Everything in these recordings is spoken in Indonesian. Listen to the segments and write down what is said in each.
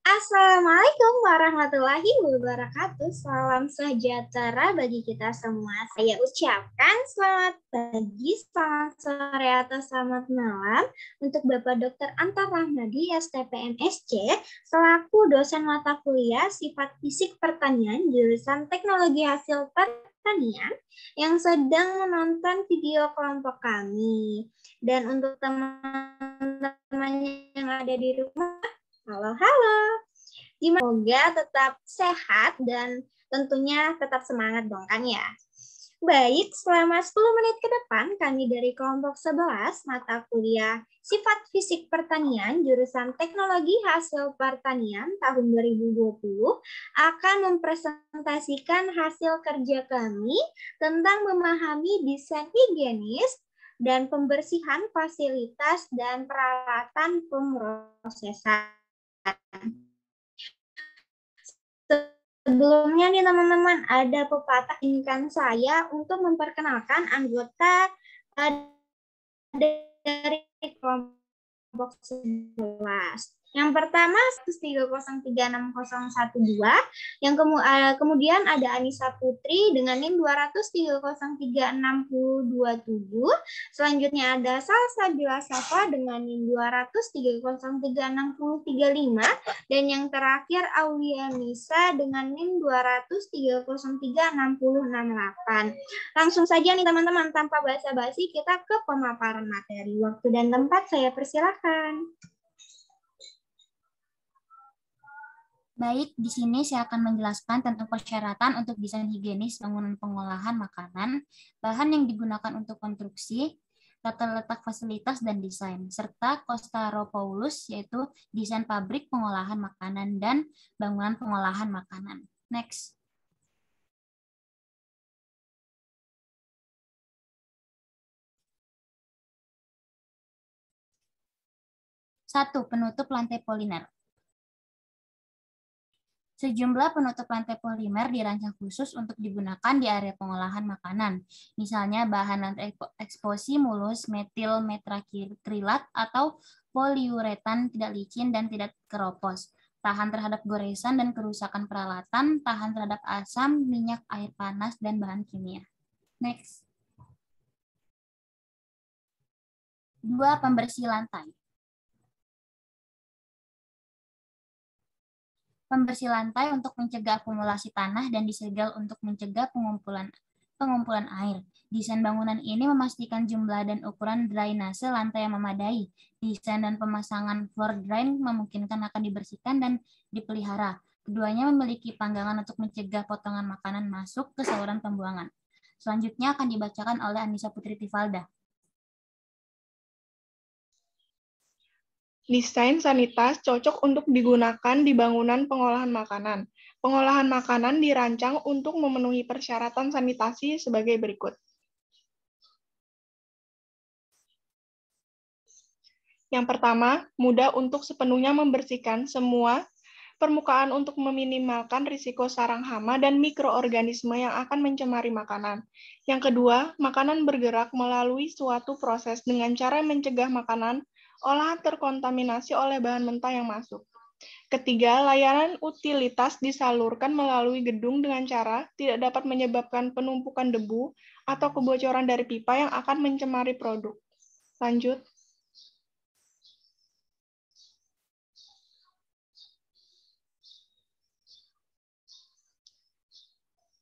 Assalamualaikum warahmatullahi wabarakatuh. Salam sejahtera bagi kita semua. Saya ucapkan selamat pagi, selamat sore, atau selamat malam untuk Bapak Dr. Antar Rahmadi, STPNSC, selaku dosen mata kuliah Sifat Fisik Pertanian, jurusan Teknologi Hasil Pertanian, yang sedang menonton video kelompok kami. Dan untuk teman-teman yang ada di rumah, halo. Semoga tetap sehat dan tentunya tetap semangat dong kan ya. Baik, selama 10 menit ke depan kami dari kelompok 11 mata kuliah Sifat Fisik Pertanian jurusan Teknologi Hasil Pertanian tahun 2020 akan mempresentasikan hasil kerja kami tentang memahami desain higienis dan pembersihan fasilitas dan peralatan pemrosesan. Sebelumnya nih teman-teman, ada pepatah inginkan saya untuk memperkenalkan anggota dari kelompok 11. Yang pertama 1303612, yang kemudian ada Anissa Putri dengan NIM 2303627. Selanjutnya ada Salsa Bila Safa dengan NIM 2303635, dan yang terakhir Aulia Nisa dengan NIM 2303668. Langsung saja nih teman-teman, tanpa basa-basi kita ke pemaparan materi. Waktu dan tempat saya persilakan. Baik, di sini saya akan menjelaskan tentang persyaratan untuk desain higienis bangunan pengolahan makanan, bahan yang digunakan untuk konstruksi, tata letak fasilitas dan desain, serta Costaropoulos, yaitu desain pabrik pengolahan makanan dan bangunan pengolahan makanan. Next. Satu, penutup lantai polimer. Sejumlah penutup lantai polimer dirancang khusus untuk digunakan di area pengolahan makanan. Misalnya bahan lantai eksposi mulus, metil metrakrilat, atau poliuretan tidak licin dan tidak keropos. Tahan terhadap goresan dan kerusakan peralatan, tahan terhadap asam, minyak, air panas, dan bahan kimia. Next. 2. Pembersih lantai. Pembersih lantai untuk mencegah akumulasi tanah dan disegel untuk mencegah pengumpulan air. Desain bangunan ini memastikan jumlah dan ukuran drainase lantai yang memadai. Desain dan pemasangan floor drain memungkinkan akan dibersihkan dan dipelihara. Keduanya memiliki panggangan untuk mencegah potongan makanan masuk ke saluran pembuangan. Selanjutnya akan dibacakan oleh Anissa Putri Tifalda. Desain sanitas cocok untuk digunakan di bangunan pengolahan makanan. Pengolahan makanan dirancang untuk memenuhi persyaratan sanitasi sebagai berikut. Yang pertama, mudah untuk sepenuhnya membersihkan semua permukaan untuk meminimalkan risiko sarang hama dan mikroorganisme yang akan mencemari makanan. Yang kedua, makanan bergerak melalui suatu proses dengan cara mencegah makanan olahan terkontaminasi oleh bahan mentah yang masuk. Ketiga, layanan utilitas disalurkan melalui gedung dengan cara tidak dapat menyebabkan penumpukan debu atau kebocoran dari pipa yang akan mencemari produk. Lanjut.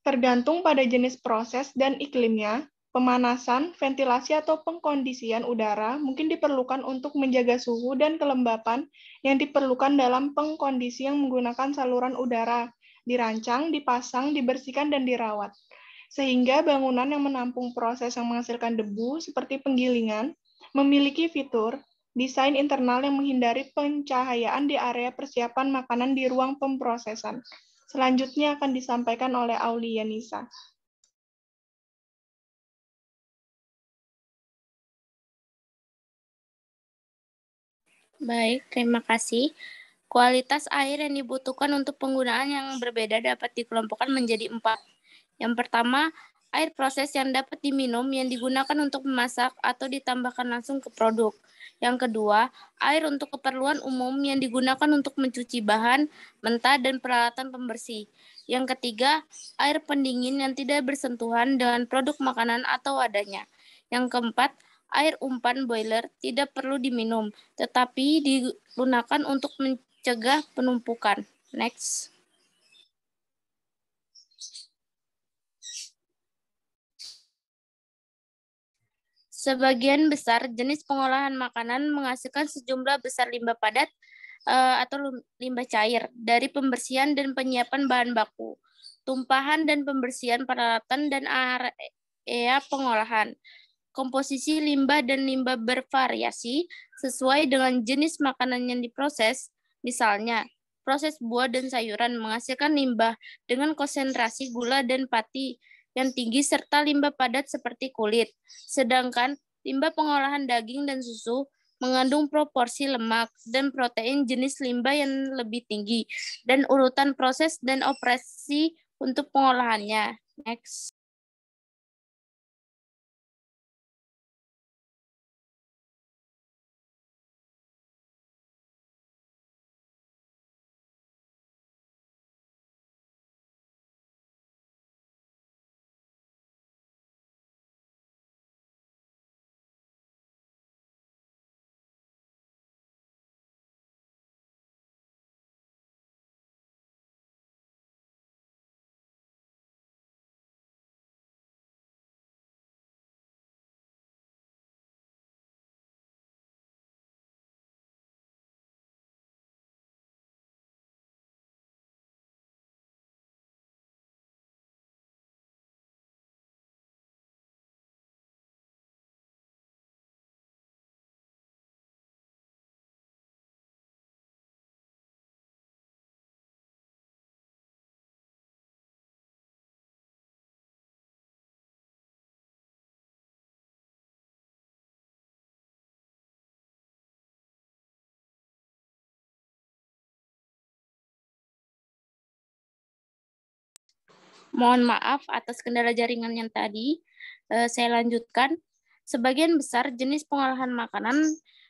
Tergantung pada jenis proses dan iklimnya, pemanasan, ventilasi, atau pengkondisian udara mungkin diperlukan untuk menjaga suhu dan kelembapan yang diperlukan dalam pengkondisi yang menggunakan saluran udara, dirancang, dipasang, dibersihkan, dan dirawat. Sehingga bangunan yang menampung proses yang menghasilkan debu seperti penggilingan memiliki fitur desain internal yang menghindari pencahayaan di area persiapan makanan di ruang pemprosesan. Selanjutnya akan disampaikan oleh Aulia Nisa. Baik, terima kasih. Kualitas air yang dibutuhkan untuk penggunaan yang berbeda dapat dikelompokkan menjadi 4. Yang pertama, air proses yang dapat diminum yang digunakan untuk memasak atau ditambahkan langsung ke produk. Yang kedua, air untuk keperluan umum yang digunakan untuk mencuci bahan, mentah, dan peralatan pembersih. Yang ketiga, air pendingin yang tidak bersentuhan dengan produk makanan atau wadahnya. Yang keempat, air umpan boiler tidak perlu diminum, tetapi digunakan untuk mencegah penumpukan. Next. Sebagian besar jenis pengolahan makanan menghasilkan sejumlah besar limbah padat atau limbah cair dari pembersihan dan penyiapan bahan baku, tumpahan dan pembersihan peralatan dan area pengolahan. Komposisi limbah dan limbah bervariasi sesuai dengan jenis makanan yang diproses. Misalnya, proses buah dan sayuran menghasilkan limbah dengan konsentrasi gula dan pati yang tinggi serta limbah padat seperti kulit. Sedangkan limbah pengolahan daging dan susu mengandung proporsi lemak dan protein jenis limbah yang lebih tinggi dan urutan proses dan operasi untuk pengolahannya. Next. Mohon maaf atas kendala jaringan yang tadi. Saya lanjutkan. Sebagian besar jenis pengolahan makanan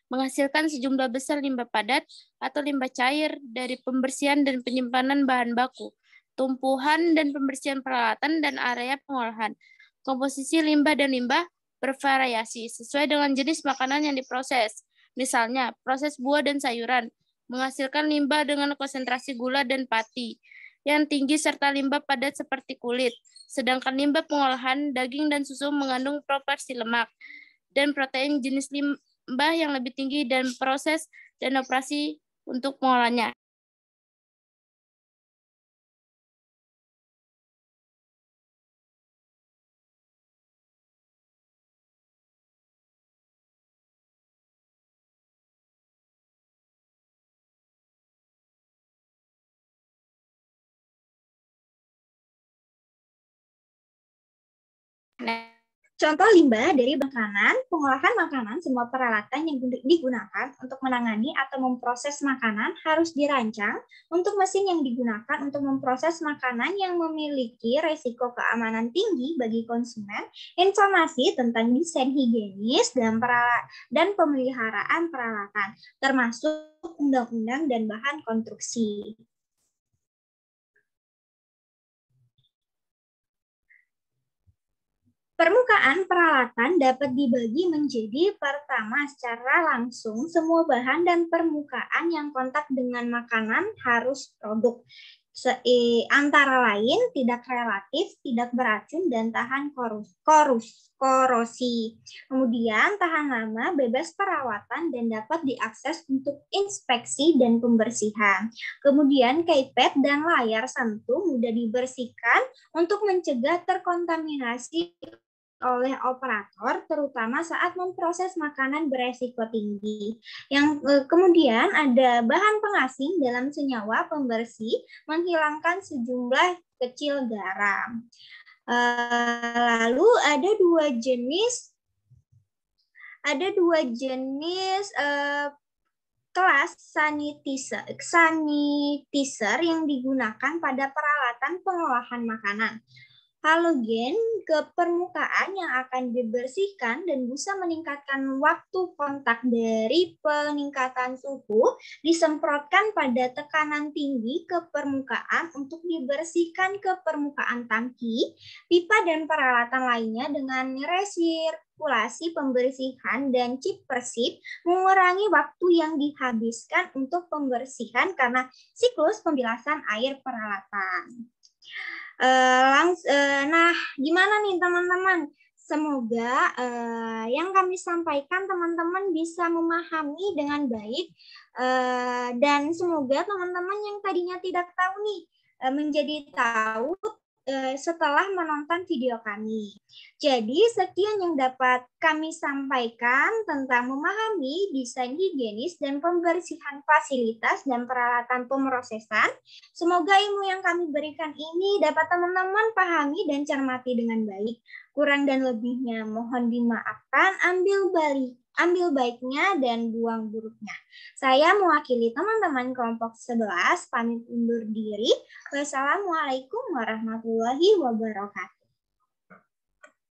menghasilkan sejumlah besar limbah padat atau limbah cair dari pembersihan dan penyimpanan bahan baku, tumpuhan dan pembersihan peralatan dan area pengolahan. Komposisi limbah dan limbah bervariasi sesuai dengan jenis makanan yang diproses. Misalnya, proses buah dan sayuran menghasilkan limbah dengan konsentrasi gula dan pati yang tinggi serta limbah padat seperti kulit. Sedangkan limbah pengolahan daging dan susu mengandung proporsi lemak dan protein jenis limbah yang lebih tinggi dan proses dan operasi untuk pengolahannya. Contoh limbah dari makanan, pengolahan makanan, semua peralatan yang digunakan untuk menangani atau memproses makanan harus dirancang untuk mesin yang digunakan untuk memproses makanan yang memiliki resiko keamanan tinggi bagi konsumen, informasi tentang desain higienis dan pemeliharaan peralatan, termasuk undang-undang dan bahan konstruksi. Permukaan peralatan dapat dibagi menjadi pertama secara langsung semua bahan dan permukaan yang kontak dengan makanan harus produk. Antara lain tidak relatif, tidak beracun, dan tahan korosi. Kemudian tahan lama, bebas perawatan, dan dapat diakses untuk inspeksi dan pembersihan. Kemudian karpet dan layar sentuh mudah dibersihkan untuk mencegah terkontaminasi oleh operator, terutama saat memproses makanan beresiko tinggi. Yang kemudian ada bahan pengasing dalam senyawa pembersih, menghilangkan sejumlah kecil garam. Lalu ada dua jenis kelas sanitizer yang digunakan pada peralatan pengolahan makanan. halogen ke permukaan yang akan dibersihkan dan bisa meningkatkan waktu kontak dari peningkatan suhu disemprotkan pada tekanan tinggi ke permukaan untuk dibersihkan ke permukaan tangki, pipa dan peralatan lainnya dengan resirkulasi pembersihan dan chip persip mengurangi waktu yang dihabiskan untuk pembersihan karena siklus pembilasan air peralatan. Nah, gimana nih teman-teman? Semoga yang kami sampaikan teman-teman bisa memahami dengan baik dan semoga teman-teman yang tadinya tidak tahu nih menjadi tahu setelah menonton video kami. Jadi, sekian yang dapat kami sampaikan tentang memahami desain higienis dan pembersihan fasilitas dan peralatan pemrosesan. Semoga ilmu yang kami berikan ini dapat teman-teman pahami dan cermati dengan baik. Kurang dan lebihnya mohon dimaafkan, ambil baiknya dan buang buruknya. Saya mewakili teman-teman kelompok 11 pamit undur diri. Wassalamualaikum warahmatullahi wabarakatuh.